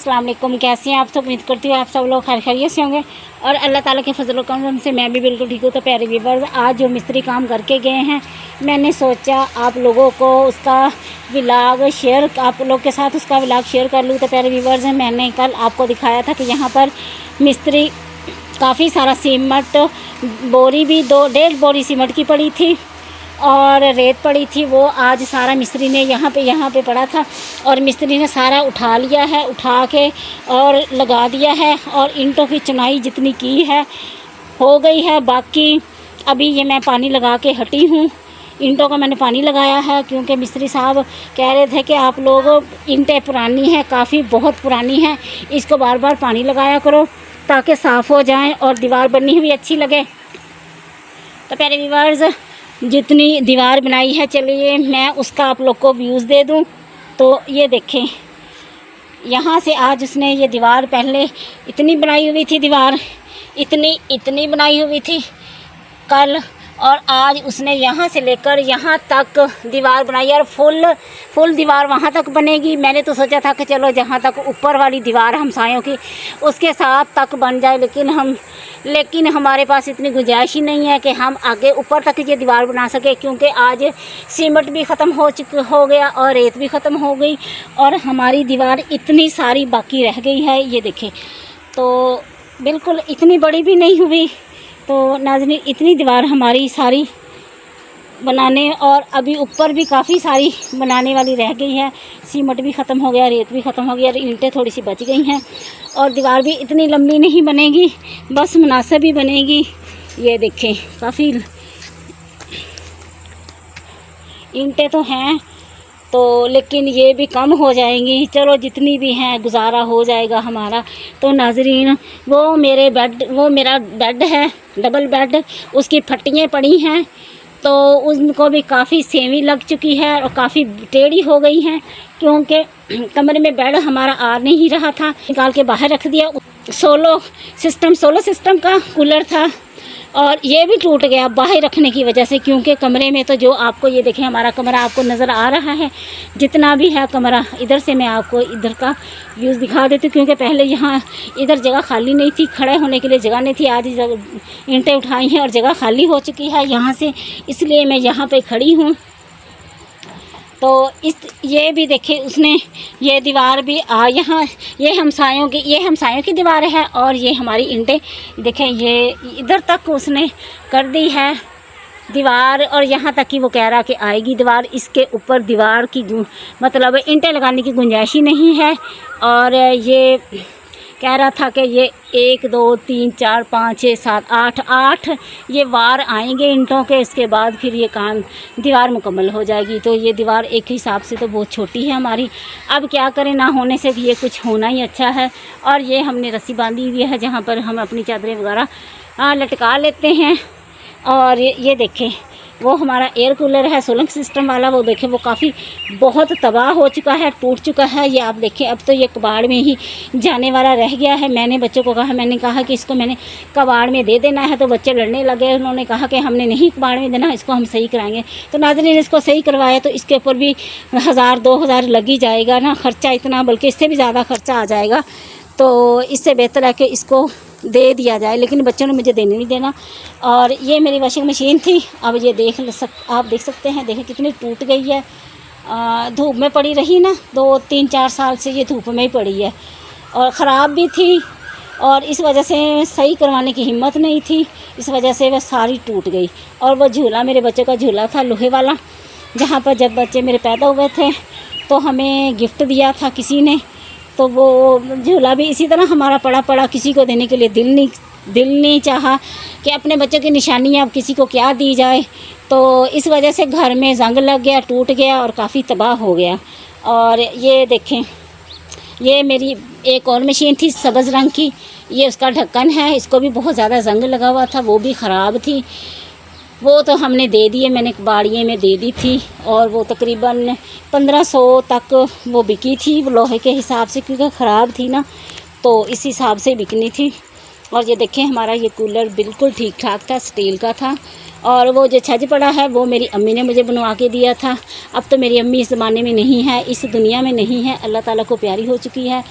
अस्सलाम वालेकुम। कैसे हैं आप सब? उम्मीद करती हूँ आप सब लोग खैरियत से होंगे और अल्लाह ताला के फजल करम से मैं भी बिल्कुल ठीक हूँ। तो प्यारे व्यूअर्स, आज जो मिस्त्री काम करके गए हैं, मैंने सोचा आप लोगों को उसका व्लॉग शेयर आप लोग के साथ उसका व्लॉग शेयर कर लूँ। तो प्यारे व्यूअर्स, मैंने कल आपको दिखाया था कि यहाँ पर मिस्त्री काफ़ी सारा सीमेंट बोरी भी 2.5 बोरी सीमेंट की पड़ी थी और रेत पड़ी थी। वो आज सारा मिस्त्री ने यहाँ पे पड़ा था और मिस्त्री ने सारा उठा लिया है, उठा के और लगा दिया है। और ईंटों की चुनाई जितनी की है हो गई है। बाकी अभी ये मैं पानी लगा के हटी हूँ। ईंटों का मैंने पानी लगाया है क्योंकि मिस्त्री साहब कह रहे थे कि आप लोग ईंटें पुरानी हैं, काफ़ी बहुत पुरानी हैं, इसको बार बार पानी लगाया करो ताकि साफ़ हो जाएँ और दीवार बनी हुई अच्छी लगे। तो प्यारे व्यूअर्स, जितनी दीवार बनाई है, चलिए मैं उसका आप लोग को व्यूज़ दे दूं। तो ये देखें, यहाँ से आज उसने ये दीवार पहले इतनी बनाई हुई थी, दीवार इतनी बनाई हुई थी कल, और आज उसने यहाँ से लेकर यहाँ तक दीवार बनाई और फुल दीवार वहाँ तक बनेगी। मैंने तो सोचा था कि चलो जहाँ तक ऊपर वाली दीवार हमसायों की उसके साथ तक बन जाए, लेकिन हमारे पास इतनी गुंजाइश ही नहीं है कि हम आगे ऊपर तक ये दीवार बना सके, क्योंकि आज सीमेंट भी ख़त्म हो गया और रेत भी ख़त्म हो गई और हमारी दीवार इतनी सारी बाकी रह गई है। ये देखें, तो बिल्कुल इतनी बड़ी भी नहीं हुई। तो नाज़रीन, इतनी दीवार हमारी सारी बनाने और अभी ऊपर भी काफ़ी सारी बनाने वाली रह गई है। सीमेंट भी ख़त्म हो गया, रेत भी ख़त्म हो गया, ईंटें थोड़ी सी बच गई हैं और दीवार भी इतनी लंबी नहीं बनेगी, बस मुनासिब ही बनेगी। ये देखें, काफ़ी ईंटें तो हैं तो, लेकिन ये भी कम हो जाएंगी। चलो जितनी भी हैं गुजारा हो जाएगा हमारा। तो नाज़रीन, वो मेरा बेड है, डबल बेड, उसकी फट्टियाँ पड़ी हैं तो उनको भी काफ़ी सेवी लग चुकी है और काफ़ी टेढ़ी हो गई हैं, क्योंकि कमरे में बेड हमारा आ नहीं रहा था, निकाल के बाहर रख दिया। सोलो सिस्टम का कूलर था और ये भी टूट गया बाहर रखने की वजह से, क्योंकि कमरे में तो जो आपको ये देखें, हमारा कमरा आपको नज़र आ रहा है, जितना भी है कमरा। इधर से मैं आपको इधर का व्यूज़ दिखा देती हूँ, क्योंकि पहले यहाँ इधर जगह खाली नहीं थी, खड़े होने के लिए जगह नहीं थी। आज ईंटें उठाई हैं और जगह खाली हो चुकी है यहाँ से, इसलिए मैं यहाँ पे खड़ी हूँ। तो ये भी देखिए, उसने ये दीवार भी यहाँ ये हमसायों की दीवार है और ये हमारी ईंटें देखें, ये इधर तक उसने कर दी है दीवार और यहाँ तक कि वो कह रहा कि आएगी दीवार। इसके ऊपर दीवार की मतलब ईंटें लगाने की गुंजाइश ही नहीं है। और ये कह रहा था कि ये 1 2 3 4 5 6 7 8 ये वार आएंगे ईंटों के, इसके बाद फिर ये काम दीवार मुकम्मल हो जाएगी। तो ये दीवार एक हिसाब से तो बहुत छोटी है हमारी। अब क्या करें, ना होने से भी ये कुछ होना ही अच्छा है। और ये हमने रस्सी बांधी हुई है जहाँ पर हम अपनी चादरें वगैरह लटका लेते हैं। और ये देखें, वो हमारा एयर कूलर है सोलर सिस्टम वाला, वो देखें वो काफ़ी बहुत तबाह हो चुका है, टूट चुका है। ये आप देखें, अब तो ये कबाड़ में ही जाने वाला रह गया है। मैंने बच्चों को कहा, मैंने कहा कि इसको मैंने कबाड़ में दे देना है, तो बच्चे लड़ने लगे। उन्होंने कहा कि हमने नहीं कबाड़ में देना, इसको हम सही कराएंगे। तो नाज़रीन, इसको सही करवाया तो इसके ऊपर भी 1000-2000 लग ही जाएगा ना, ख़र्चा इतना, बल्कि इससे भी ज़्यादा ख़र्चा आ जाएगा। तो इससे बेहतर है कि इसको दे दिया जाए, लेकिन बच्चों ने मुझे देने नहीं देना। और ये मेरी वॉशिंग मशीन थी, अब ये आप देख सकते हैं, देखें कितनी टूट गई है। धूप में पड़ी रही ना, 2-3-4 साल से ये धूप में ही पड़ी है और ख़राब भी थी, और इस वजह से सही करवाने की हिम्मत नहीं थी, इस वजह से वह सारी टूट गई। और वह झूला, मेरे बच्चों का झूला था लोहे वाला, जहाँ पर जब बच्चे मेरे पैदा हुए थे तो हमें गिफ्ट दिया था किसी ने, तो वो झूला भी इसी तरह हमारा पड़ा किसी को देने के लिए दिल नहीं चाहा कि अपने बच्चों की निशानी अब किसी को क्या दी जाए। तो इस वजह से घर में जंग लग गया, टूट गया और काफ़ी तबाह हो गया। और ये देखें, ये मेरी एक और मशीन थी सब्ज़ रंग की, ये उसका ढक्कन है, इसको भी बहुत ज़्यादा जंग लगा हुआ था, वो भी ख़राब थी। वो तो हमने दे दिए, मैंने कबाड़िए में दे दी थी और वो तकरीबन 1500 तक वो बिकी थी, वो लोहे के हिसाब से, क्योंकि ख़राब थी ना, तो इस हिसाब से बिकनी थी। और ये देखें, हमारा ये कूलर बिल्कुल ठीक ठाक था, स्टील का था। और वो जो छज पड़ा है वो मेरी अम्मी ने मुझे बनवा के दिया था। अब तो मेरी अम्मी इस ज़माने में नहीं है, इस दुनिया में नहीं है, अल्लाह ताला को प्यारी हो चुकी है।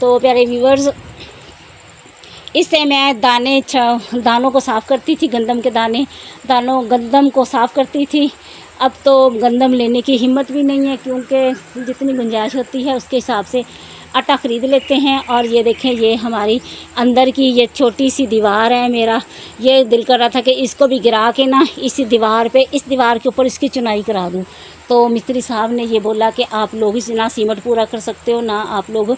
तो प्यारे व्यूवर्स, इससे मैं दानों को साफ़ करती थी, गंदम के गंदम को साफ़ करती थी। अब तो गंदम लेने की हिम्मत भी नहीं है, क्योंकि जितनी गुंजाइश होती है उसके हिसाब से आटा ख़रीद लेते हैं। और ये देखें, ये हमारी अंदर की ये छोटी सी दीवार है। मेरा ये दिल कर रहा था कि इसको भी गिरा के ना इस दीवार के ऊपर इसकी चुनाई करा दूँ। तो मिस्त्री साहब ने ये बोला कि आप लोग इस ना सीमेंट पूरा कर सकते हो, ना आप लोग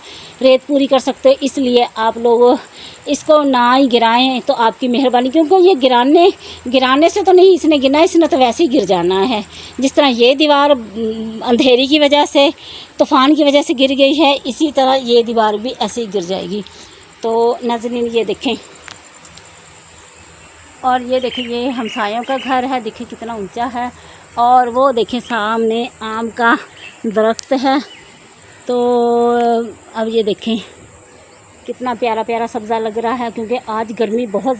रेत पूरी कर सकते हो, इसलिए आप लोग इसको ना ही गिराएं तो आपकी मेहरबानी। क्योंकि ये गिराने से तो नहीं इसने गिरना, इसने तो वैसे ही गिर जाना है। जिस तरह ये दीवार अंधेरी की वजह से, तूफ़ान की वजह से गिर गई है, इसी तरह ये दीवार भी ऐसे ही गिर जाएगी। तो नाज़रीन ये देखें, और ये देखें, ये हमसायों का घर है, देखें कितना ऊंचा है। और वो देखें सामने आम का दरख्त है। तो अब ये देखें कितना प्यारा प्यारा सब्ज़ा लग रहा है, क्योंकि आज गर्मी बहुत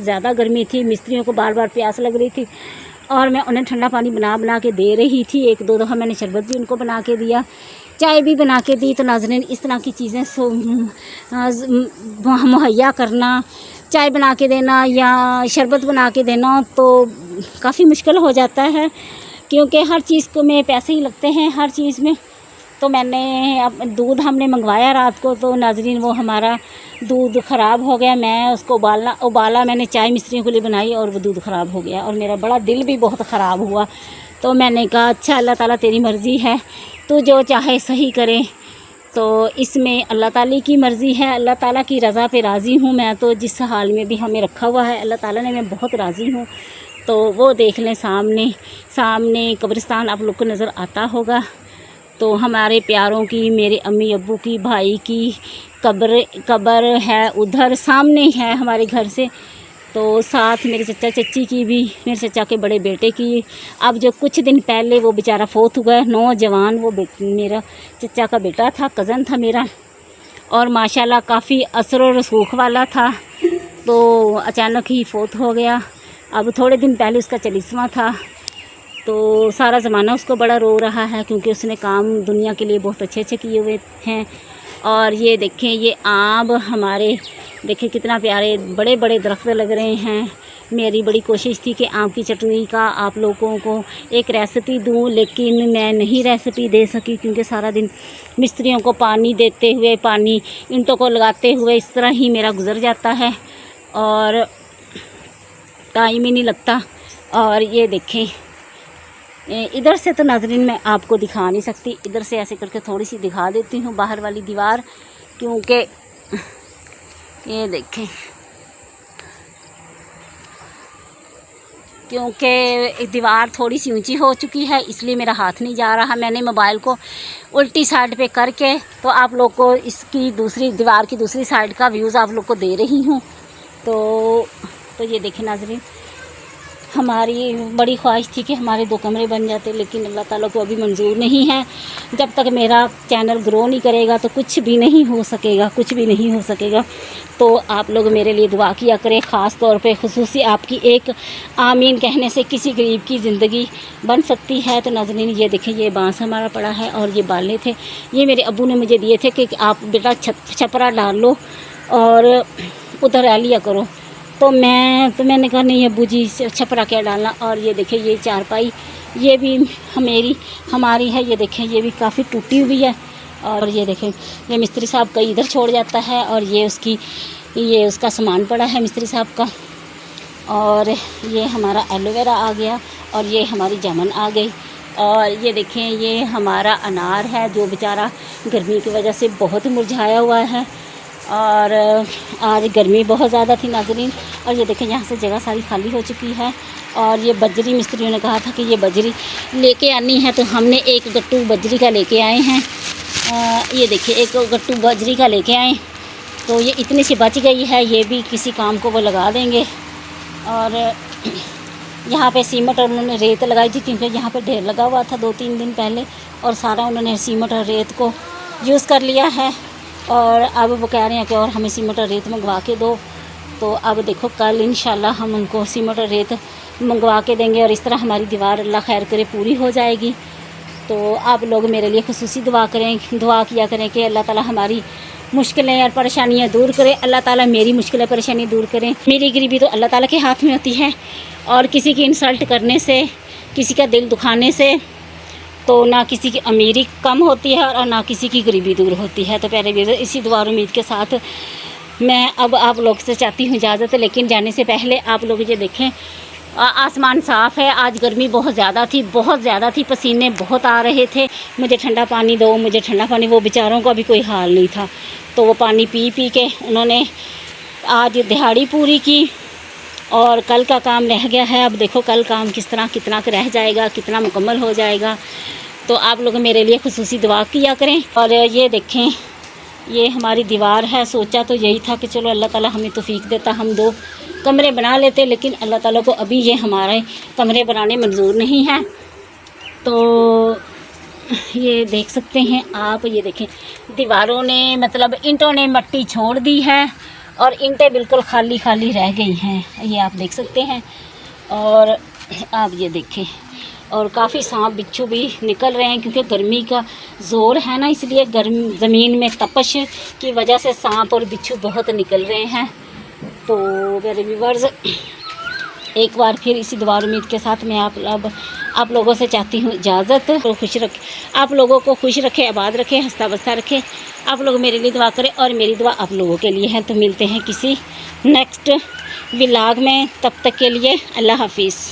ज़्यादा गर्मी थी। मिस्त्रियों को बार बार प्यास लग रही थी और मैं उन्हें ठंडा पानी बना के दे रही थी। एक दो दफ़ा मैंने शरबत भी उनको बना के दिया, चाय भी बना के दी। तो नाज़रीन, इस तरह की चीज़ें मुहैया करना, चाय बना के देना या शरबत बना के देना, तो काफ़ी मुश्किल हो जाता है, क्योंकि हर चीज़ को में पैसे ही लगते हैं, हर चीज़ में। तो मैंने अब दूध हमने मंगवाया रात को, तो नाज़रीन वो हमारा दूध ख़राब हो गया। मैं उसको उबाला मैंने, चाय मिस्त्रियों के लिए बनाई और वो दूध ख़राब हो गया और मेरा बड़ा दिल भी बहुत ख़राब हुआ। तो मैंने कहा अच्छा अल्लाह ताला तेरी मर्ज़ी है, तू जो चाहे सही करे। तो इसमें अल्लाह ताला की मर्ज़ी है, अल्लाह ताला की रज़ा पे राज़ी हूँ मैं। तो जिस हाल में भी हमें रखा हुआ है अल्लाह ताला ने, मैं बहुत राज़ी हूँ। तो वो देख लें, सामने कब्रिस्तान आप लोग को नज़र आता होगा। तो हमारे प्यारों की, मेरे अम्मी अब्बू की, भाई की कब्र है, उधर सामने है हमारे घर से। तो साथ मेरे चचा चच्ची की भी, मेरे चचा के बड़े बेटे की। अब जो कुछ दिन पहले वो बेचारा फोत हुआ है, नौजवान, वो मेरा चचा का बेटा था, कज़न था मेरा, और माशाल्लाह काफ़ी असर और रसूख वाला था। तो अचानक ही फोत हो गया। अब थोड़े दिन पहले उसका 40वां था। तो सारा ज़माना उसको बड़ा रो रहा है, क्योंकि उसने काम दुनिया के लिए बहुत अच्छे किए हुए हैं। और ये देखें, ये आम हमारे देखें कितना प्यारे बड़े बड़े दरख्त लग रहे हैं। मेरी बड़ी कोशिश थी कि आम की चटनी का आप लोगों को एक रेसिपी दूं, लेकिन मैं नहीं रेसिपी दे सकी, क्योंकि सारा दिन मिस्त्रियों को पानी देते हुए, पानी ईंटों को लगाते हुए इस तरह ही मेरा गुज़र जाता है और टाइम ही नहीं लगता। और ये देखें, इधर से तो नाज़रीन मैं आपको दिखा नहीं सकती, इधर से ऐसे करके थोड़ी सी दिखा देती हूँ बाहर वाली दीवार, क्योंकि ये देखें, क्योंकि दीवार थोड़ी सी ऊंची हो चुकी है, इसलिए मेरा हाथ नहीं जा रहा। मैंने मोबाइल को उल्टी साइड पे करके तो आप लोग को इसकी दीवार की दूसरी साइड का व्यूज़ आप लोग को दे रही हूँ। तो ये देखें नाज़रीन, हमारी बड़ी ख्वाहिश थी कि हमारे 2 कमरे बन जाते, लेकिन अल्लाह ताला को अभी मंजूर नहीं है। जब तक मेरा चैनल ग्रो नहीं करेगा तो कुछ भी नहीं हो सकेगा। तो आप लोग मेरे लिए दुआ किया करें, ख़ास तौर पे खुसूसी आपकी एक आमीन कहने से किसी गरीब की ज़िंदगी बन सकती है। तो नाज़रीन ये देखें, ये बांस हमारा पड़ा है और ये बाले थे, ये मेरे अब्बू ने मुझे दिए थे कि आप बेटा छपरा डाल लो और उधर रह लिया करो। तो मैंने कहा नहीं अब्बू जी, छपरा क्या डालना। और ये देखें, ये चारपाई ये भी हमारी है। ये देखें, ये भी काफ़ी टूटी हुई है। और ये देखें, ये मिस्त्री साहब कहीं इधर छोड़ जाता है और ये उसका सामान पड़ा है मिस्त्री साहब का। और ये हमारा एलोवेरा आ गया और ये हमारी जामुन आ गई। और ये देखें, ये हमारा अनार है जो बेचारा गर्मी की वजह से बहुत मुरझाया हुआ है। और आज गर्मी बहुत ज़्यादा थी नाज़रीन। और ये देखें, यहाँ से जगह सारी खाली हो चुकी है। और ये बजरी मिस्त्रियों ने कहा था कि ये बजरी लेके आनी है, तो हमने एक गट्टू बजरी का लेके आए हैं। ये देखिए, एक गट्टू बजरी का लेके आए, तो ये इतनी सी बच गई है, ये भी किसी काम को वो लगा देंगे। और यहाँ पे सीमेंट और उन्होंने रेत लगाई थी, क्योंकि यहाँ पे ढेर लगा हुआ था 2-3 दिन पहले, और सारा उन्होंने सीमेंट और रेत को यूज़ कर लिया है। और अब वो कह रहे हैं कि और हमें सीमेंट और रेत मंगवा के दो। तो अब देखो, कल इंशाल्लाह हम उनको सीमेंट और रेत मंगवा के देंगे और इस तरह हमारी दीवार अल्लाह खैर करे पूरी हो जाएगी। तो आप लोग मेरे लिए खुसूसी दुआ किया करें कि अल्लाह ताला हमारी मुश्किलें और परेशानियाँ दूर करे। अल्लाह ताला मेरी मुश्किलें परेशानी दूर करें। मेरी गरीबी तो अल्लाह ताला के हाथ में होती है, और किसी की इंसल्ट करने से, किसी का दिल दुखाने से तो ना किसी की अमीरी कम होती है और ना किसी की गरीबी दूर होती है। तो प्यारे व्यूअर्स, इसी दुआ और उम्मीद के साथ मैं अब आप लोग से चाहती हूँ इजाज़त, लेकिन जाने से पहले आप लोग ये देखें आसमान साफ़ है। आज गर्मी बहुत ज़्यादा थी, पसीने बहुत आ रहे थे। मुझे ठंडा पानी दो, मुझे ठंडा पानी। वो बेचारों का भी कोई हाल नहीं था, तो वो पानी पी पी के उन्होंने आज दिहाड़ी पूरी की, और कल का काम रह गया है। अब देखो कल काम कितना रह जाएगा, कितना मुकम्मल हो जाएगा। तो आप लोग मेरे लिए खुसूसी दुआ किया करें। और ये देखें, ये हमारी दीवार है। सोचा तो यही था कि चलो अल्लाह ताला हमें तौफीक देता, हम 2 कमरे बना लेते, लेकिन अल्लाह ताला को अभी ये हमारे कमरे बनाने मंजूर नहीं है। तो ये देख सकते हैं आप, ये देखें दीवारों ने मतलब ईंटों ने मट्टी छोड़ दी है, और ईंटें बिल्कुल खाली खाली रह गई हैं, ये आप देख सकते हैं। और आप ये देखें, और काफ़ी सांप बिच्छू भी निकल रहे हैं, क्योंकि गर्मी का ज़ोर है ना, इसलिए ज़मीन में तपश की वजह से सांप और बिच्छू बहुत निकल रहे हैं। तो मेरे व्यूअर्स, एक बार फिर इसी दुआ और उम्मीद के साथ मैं आप लोगों से चाहती हूँ इजाज़त। तो खुश रखे, आप लोगों को खुश रखे, आबाद रखे, हंसता बसता रखे। आप लोग मेरे लिए दुआ करें और मेरी दुआ आप लोगों के लिए है। तो मिलते हैं किसी नेक्स्ट व्लॉग में, तब तक के लिए अल्लाह हाफिज़।